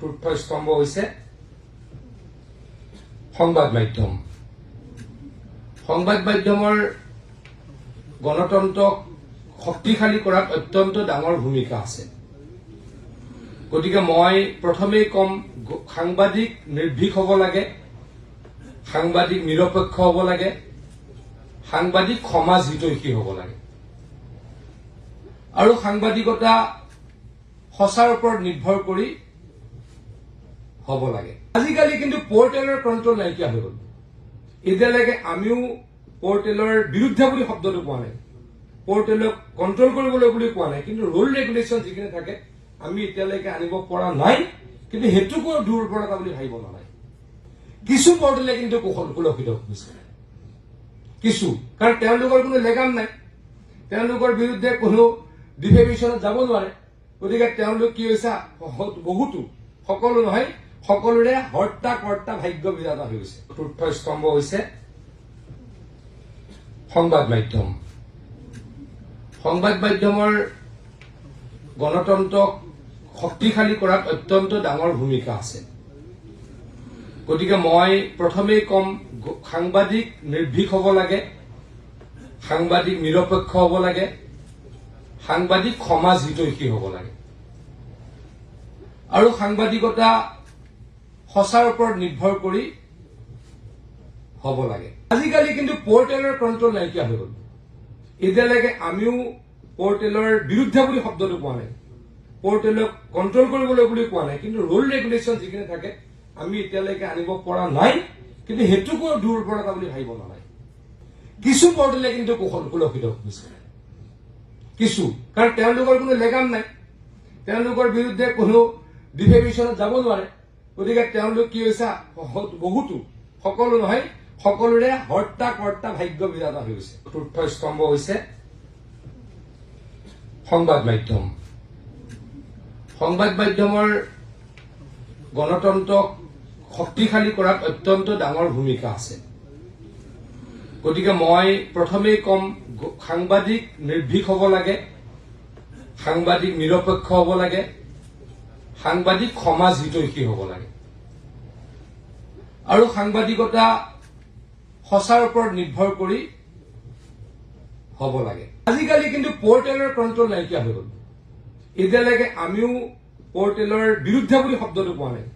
চতুৰ্থ স্তম্ভ হৈছে সংবাদ মাধ্যম। সংবাদ মাধ্যমৰ গণতন্ত্ৰক শক্তিশালী কৰাত অত্যন্ত ডাঙৰ ভূমিকা আছে। গতিকে মই প্ৰথমেই কম, সাংবাদিক নিৰ্ভীক হ'ব লাগে, সাংবাদিক নিৰপেক্ষ হ'ব লাগে, সাংবাদিক সমাজ হিতৈষী হ'ব লাগে আৰু সাংবাদিকতা সঁচাৰ ওপৰত নিৰ্ভৰ কৰি হ'ব লাগে। আজিকালি কিন্তু পৰ্টেলৰ কণ্ট্ৰল নাইকিয়া হৈ গ'ল। এতিয়ালৈকে আমিও পৰ্টেলৰ বিৰুদ্ধে বুলি শব্দটো কোৱা নাই, পৰ্টেলক কণ্ট্ৰল কৰিবলৈ বুলি কোৱা নাই, কিন্তু ৰুল ৰেগুলেশ্যন যিখিনি থাকে আমি এতিয়ালৈকে আনিব পৰা নাই। কিন্তু সেইটোকো দুৰ্বলতা বুলি ভাবিব নালাগে। কিছু পৰ্টেলে কিন্তু কুলসিত হৈছে, কিছু, কাৰণ তেওঁলোকৰ কোনো লেগাম নাই, তেওঁলোকৰ বিৰুদ্ধে কোনো ডিফেমেশ্যনত যাব নোৱাৰে। গতিকে তেওঁলোক কি হৈছে, বহুতো, সকলো নহয়, সকলোৰে হৰ্তা কৰ্তা ভাগ্য বিধাতা হৈ গৈছে। চতুৰ্থ স্তম্ভ হৈছে সংবাদ মাধ্যম। সংবাদ মাধ্যমৰ গণতন্ত্ৰক শক্তিশালী কৰাত অত্যন্ত ডাঙৰ ভূমিকা আছে। গতিকে মই প্ৰথমেই কম, সাংবাদিক নিৰ্ভীক হ'ব লাগে, সাংবাদিক নিৰপেক্ষ হ'ব লাগে, সাংবাদিক সমাজ হিতৈষী হ'ব লাগে আৰু সাংবাদিকতা সঁচাৰ ওপৰত নিৰ্ভৰ কৰি হ'ব লাগে। আজিকালি কিন্তু পৰ্টেলৰ কণ্ট্ৰল নাইকিয়া হৈ গ'ল। এতিয়ালৈকে আমিও পৰ্টেলৰ বিৰুদ্ধে বুলি শব্দটো কোৱা নাই, পৰ্টেলক কণ্ট্ৰল কৰিবলৈ বুলি কোৱা নাই, কিন্তু ৰুল ৰেগুলেশ্যন যিখিনি থাকে আমি এতিয়ালৈকে আনিব পৰা নাই। কিন্তু সেইটোকো দুৰ্বলতা বুলি ভাবিব নালাগে। কিছু পৰ্টেলে কিন্তু কুলসিত হৈছে, কিছু, কাৰণ তেওঁলোকৰ কোনো লেগাম নাই, তেওঁলোকৰ বিৰুদ্ধে কোনো ডিফেমেশ্যনত যাব নোৱাৰে। গতিকে তেওঁলোক কি হৈছে, বহুতো, সকলো নহয়, সকলোৰে হৰ্তা কৰ্তা ভাগ্য বিধাতা হৈ গৈছে। চতুৰ্থ স্তম্ভ হৈছে সংবাদ মাধ্যম। সংবাদ মাধ্যমৰ গণতন্ত্ৰক শক্তিশালী কৰাত অত্যন্ত ডাঙৰ ভূমিকা আছে। গতিকে মই প্ৰথমেই কম, সাংবাদিক নিৰ্ভীক হ'ব লাগে, সাংবাদিক নিৰপেক্ষ হ'ব লাগে, সাংবাদিক সমাজ হিতৈষী হ'ব লাগে আৰু সাংবাদিকতা সঁচাৰ ওপৰত নিৰ্ভৰ কৰি হ'ব লাগে। আজিকালি কিন্তু পৰ্টেলৰ কণ্ট্ৰল নাইকিয়া হৈ গ'ল। এতিয়ালৈকে আমিও পৰ্টেলৰ বিৰুদ্ধে বুলি শব্দটো কোৱা নাই,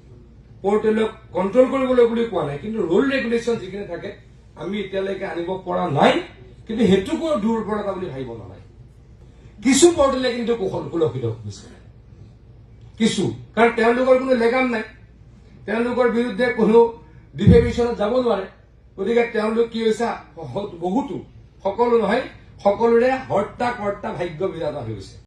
পৰ্টেলক কণ্ট্ৰল কৰিবলৈ বুলি কোৱা নাই, কিন্তু ৰুল ৰেগুলেশ্যন যিখিনি থাকে আমি এতিয়ালৈকে আনিব পৰা নাই। কিন্তু সেইটোকো দুৰ্বলতা বুলি ভাবিব নালাগে। কিছু পৰ্টেলে কিন্তু কুলসিত হৈছে, কিছু, কাৰণ তেওঁলোকৰ কোনো লেগাম নাই, তেওঁলোকৰ বিৰুদ্ধে কোনো ডিফেমেশ্যনত যাব নোৱাৰে। গতিকে তেওঁলোক কি হৈছে, বহুতো, সকলো নহয়, সকলোৰে হৰ্তা কৰ্তা ভাগ্য বিধাতা হৈ গৈছে।